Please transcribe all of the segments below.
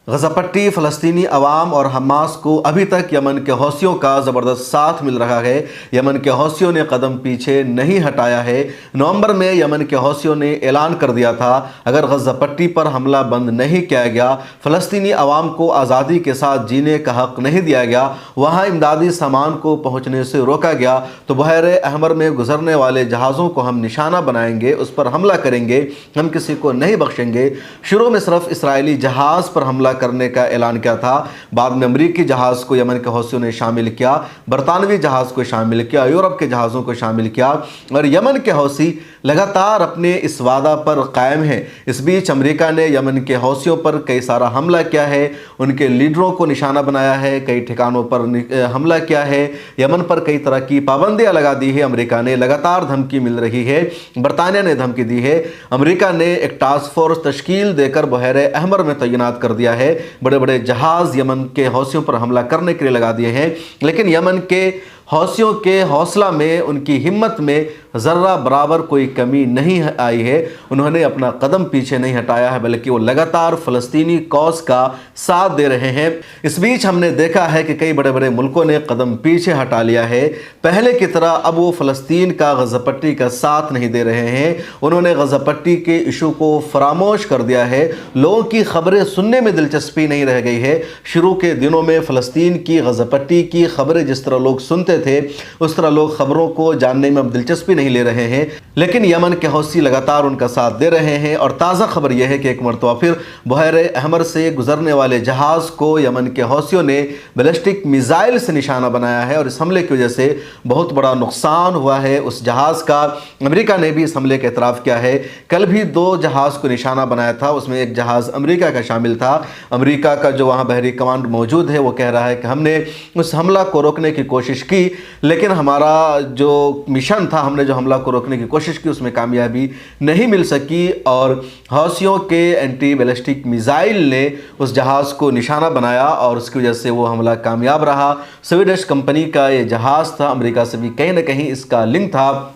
गजा पट्टी फ़लस्तीनी अवाम और हमास को अभी तक यमन के हौसियों का ज़बरदस्त साथ मिल रहा है। यमन के हौसियों ने कदम पीछे नहीं हटाया है। नवंबर में यमन के हौसियों ने ऐलान कर दिया था, अगर गजा पट्टी पर हमला बंद नहीं किया गया, फ़लस्तीनी अवाम को आज़ादी के साथ जीने का हक़ नहीं दिया गया, वहाँ इमदादी सामान को पहुँचने से रोका गया, तो बहर अहमर में गुजरने वाले जहाज़ों को हम निशाना बनाएंगे, उस पर हमला करेंगे, हम किसी को नहीं बख्शेंगे। शुरू में सिर्फ इसराइली जहाज़ पर हमला करने का ऐलान किया था, बाद में अमरीकी जहाज़ को यमन के हौसियों ने शामिल किया, बरतानवी जहाज़ को शामिल किया, यूरोप के जहाज़ों को शामिल किया, और यमन के हौसी लगातार अपने इस वादा पर कायम हैं। इस बीच अमेरिका ने यमन के हौसियों पर कई सारा हमला किया है, उनके लीडरों को निशाना बनाया है, कई ठिकानों पर हमला किया है, यमन पर कई तरह की पाबंदियां लगा दी है। अमेरिका ने लगातार धमकी मिल रही है, बरतानिया ने धमकी दी है। अमेरिका ने एक टास्क फोर्स तश्कील देकर बहर अहमर में तैनात कर दिया है। बड़े बड़े जहाज़ यमन के हौसियों पर हमला करने के लिए लगा दिए हैं, लेकिन यमन के हौसियों के हौसला में, उनकी हिम्मत में ज़र्रा बराबर कोई कमी नहीं आई है। उन्होंने अपना कदम पीछे नहीं हटाया है, बल्कि वो लगातार फ़लस्तीनी कौस का साथ दे रहे हैं। इस बीच हमने देखा है कि कई बड़े बड़े मुल्कों ने कदम पीछे हटा लिया है। पहले की तरह अब वो फ़लस्तीन का गजा पट्टी का साथ नहीं दे रहे हैं। उन्होंने गजा पट्टी के इशू को फरामोश कर दिया है। लोगों की खबरें सुनने में दिलचस्पी नहीं रह गई है। शुरू के दिनों में फ़लस्तीन की गजा पट्टी की खबरें जिस तरह लोग सुनते थे, उस तरह लोग खबरों को जानने में अब दिलचस्पी नहीं ले रहे हैं, लेकिन यमन के हौसी लगातार उनका साथ दे रहे हैं। और ताज़ा खबर यह है कि एक मरतबा फिर बहर अहमर से गुजरने वाले जहाज़ को यमन के हौसियों ने बैलिस्टिक मिसाइल से निशाना बनाया है, और इस हमले की वजह से बहुत बड़ा नुकसान हुआ है उस जहाज़ का। अमेरिका ने भी इस हमले का एतराफ़ किया है। कल भी 2 जहाज़ को निशाना बनाया था, उसमें एक जहाज़ अमेरिका का शामिल था। अमेरिका का जो वहाँ बहरी कमांड मौजूद है वो कह रहा है कि हमने उस हमला को रोकने की कोशिश की, लेकिन हमारा जो मिशन था, हमने जो हमला को रोकने की कोशिश की, उसमें कामयाबी नहीं मिल सकी, और हौसियों के एंटी बैलिस्टिक मिसाइल ने उस जहाज़ को निशाना बनाया और उसकी वजह से वो हमला कामयाब रहा। स्वीडिश कंपनी का ये जहाज़ था, अमेरिका से भी कहीं ना कहीं इसका लिंक था।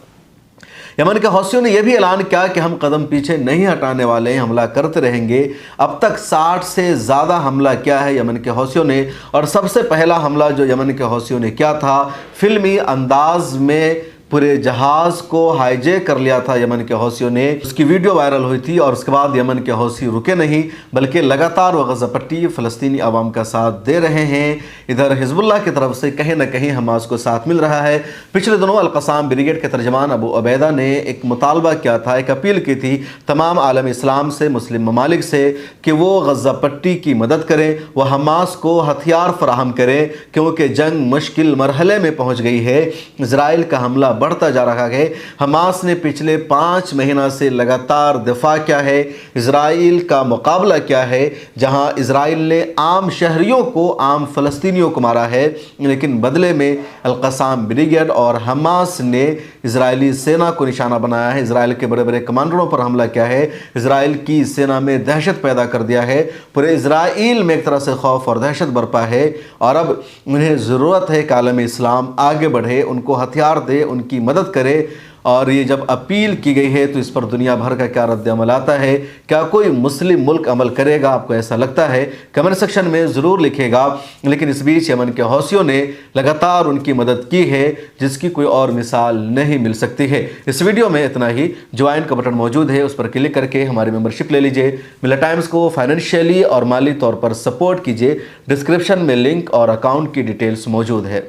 यमन के हौसियों ने यह भी ऐलान किया कि हम कदम पीछे नहीं हटाने वाले हैं, हमला करते रहेंगे। अब तक 60 से ज़्यादा हमला किया है यमन के हौसियों ने, और सबसे पहला हमला जो यमन के हौसियों ने किया था, फिल्मी अंदाज में पूरे जहाज़ को हाईजैक कर लिया था यमन के हौसियों ने। उसकी वीडियो वायरल हुई थी, और उसके बाद यमन के हौसी रुके नहीं, बल्कि लगातार वो गजा पट्टी फ़लस्तीनी अवाम का साथ दे रहे हैं। इधर हिजबुल्लाह की तरफ से कहीं ना कहीं हमास को साथ मिल रहा है। पिछले दिनों अल-क़साम ब्रिगेड के तर्जमान अबू उबैदा ने एक मुतालबा किया था, एक अपील की थी तमाम आलम इस्लाम से, मुस्लिम ममालिक से, कि वो गजा पट्टी की मदद करें, वह हमास को हथियार फराहम करें, क्योंकि जंग मुश्किल मरहले में पहुँच गई है। इजराइल का हमला बढ़ता जा रहा है। हमास ने पिछले 5 महीना से लगातार दिफा किया है, इजराइल का मुकाबला किया है, जहां इजराइल ने आम शहरियों को, आम फ़लस्तीनियों को मारा है, लेकिन बदले में अल-क़साम ब्रिगेड और हमास ने इजरायली सेना को निशाना बनाया है, इजराइल के बड़े बड़े कमांडरों पर हमला किया है, इजराइल की सेना में दहशत पैदा कर दिया है। पूरे इजराइल में एक तरह से खौफ और दहशत बरपा है, और अब उन्हें ज़रूरत है कि आलम इस्लाम आगे बढ़े, उनको हथियार दे, उनकी मदद करे। और ये जब अपील की गई है तो इस पर दुनिया भर का क्या रद्द अमल आता है? क्या कोई मुस्लिम मुल्क अमल करेगा? आपको ऐसा लगता है? कमेंट सेक्शन में ज़रूर लिखेगा। लेकिन इस बीच यमन के हौसियों ने लगातार उनकी मदद की है, जिसकी कोई और मिसाल नहीं मिल सकती है। इस वीडियो में इतना ही। ज्वाइन का बटन मौजूद है, उस पर क्लिक करके हमारी मेंबरशिप ले लीजिए। मिला टाइम्स को फाइनेंशियली और माली तौर पर सपोर्ट कीजिए। डिस्क्रिप्शन में लिंक और अकाउंट की डिटेल्स मौजूद है।